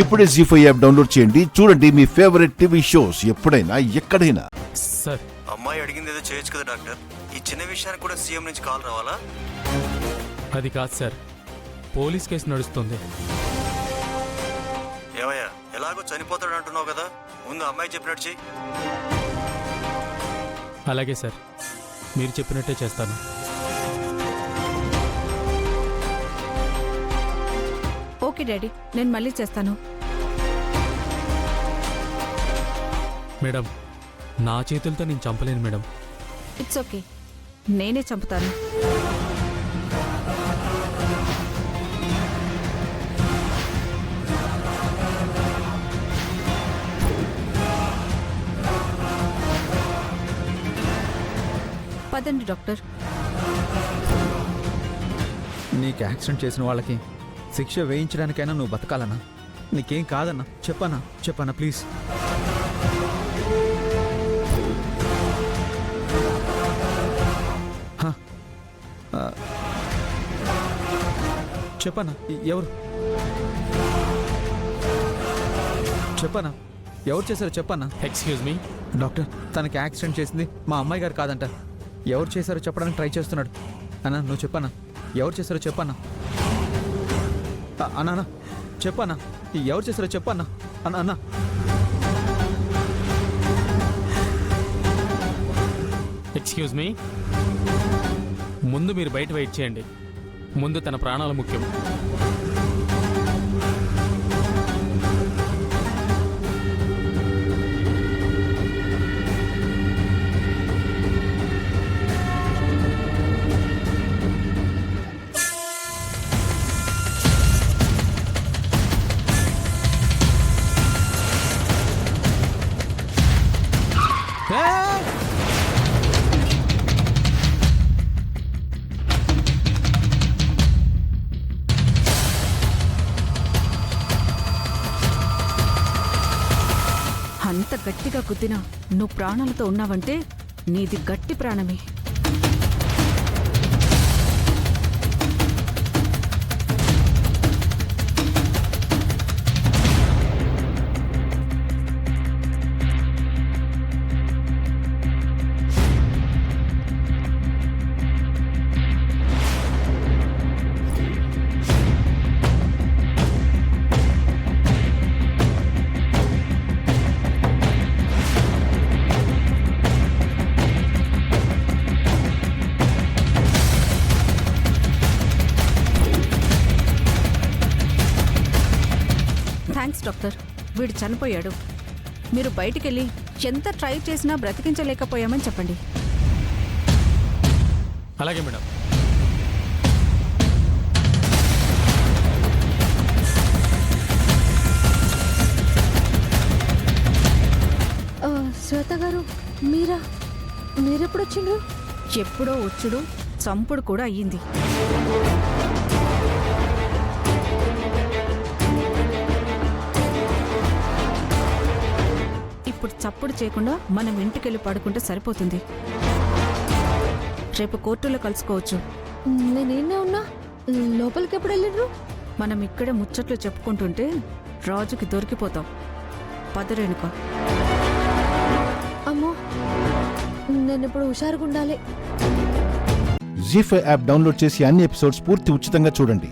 ఇప్పుడే జీ5 app download చేయండి. చూడండి మీ ఫేవరెట్ టీవీ షోస్ ఎప్పుడైనా ఎక్కడైనా. సార్, అమ్మాయి అడిగింది ఏదో చేయొచ్చు కదా డాక్టర్. ఈ చిన్న విషయానికి కూడా సీఎం నుంచి కాల్ రావాలా? అది కాదు సార్, పోలీస్ కేసు నడుస్తుంది. ఏమయ్యా, ఎలాగో చనిపోతాడు అంటున్నావు కదా, ముందు అమ్మాయి చెప్పినట్టు చెయ్యి. అలాగే సార్, మీరు చెప్పినట్టే చేస్తాను. ఓకే డాడీ, నేను మళ్ళీ చేస్తాను. మేడం, నా చేతులతో నేను చంపలేను మేడం. ఇట్స్ ఓకే, నేనే చంపుతాను. పదండి డాక్టర్. నీకు యాక్సిడెంట్ చేసిన వాళ్ళకి శిక్ష వేయించడానికైనా నువ్వు బతకాలన్నా? నీకేం కాదన్నా, చెప్పన్నా ప్లీజ్. చెప్పన్నా, ఎవరు చేశారో చెప్పన్నా. ఎక్స్క్యూజ్ మీ డాక్టర్, తనకి యాక్సిడెంట్ చేసింది మా అమ్మాయి గారు కాదంట. ఎవరు చేశారో చెప్పడానికి ట్రై చేస్తున్నాడు. అన్నా నువ్వు చెప్పన్నా, ఎవరు చేశారో చెప్పన్నా. అన్నా చెప్పన్నా, ఎవరు చేశారో చెప్పన్నా. అన్నా ఎక్స్క్యూజ్ మీ, ముందు మీరు బయట వెయిట్ చేయండి. ముందు తన ప్రాణాలు ముఖ్యం. అంత గట్టిగా గుద్దినా నువ్వు ప్రాణాలతో ఉన్నావంటే నీది గట్టి ప్రాణమే. థ్యాంక్స్ డాక్టర్, వీడు చనిపోయాడు. మీరు బయటికెళ్ళి ఎంత ట్రై చేసినా బ్రతికించలేకపోయామని చెప్పండి. అలాగే మేడం. శ్వేత గారు, మీరెప్పుడు వచ్చిండ్రు? ఎప్పుడో వచ్చుడు, చంపుడు కూడా అయ్యింది. ఇప్పుడు చప్పుడు చేయకుండా మనం ఇంటికెళ్ళి పడుకుంటే సరిపోతుంది. రేపు కోర్టులో కలుసుకోవచ్చు. నేనేనే ఉన్నా, లోపలికి ఎప్పుడు వెళ్ళిండ్రు? మనం ఇక్కడే ముచ్చట్లు చెప్పుకుంటుంటే రాజుకి దొరికిపోతాం. పదరేనుక. అమ్మో, నేను ఇప్పుడు హుషారుగా ఉండాలి. జీ5 యాప్ డౌన్లోడ్ చేసి అన్ని ఎపిసోడ్స్ పూర్తి ఉచితంగా చూడండి.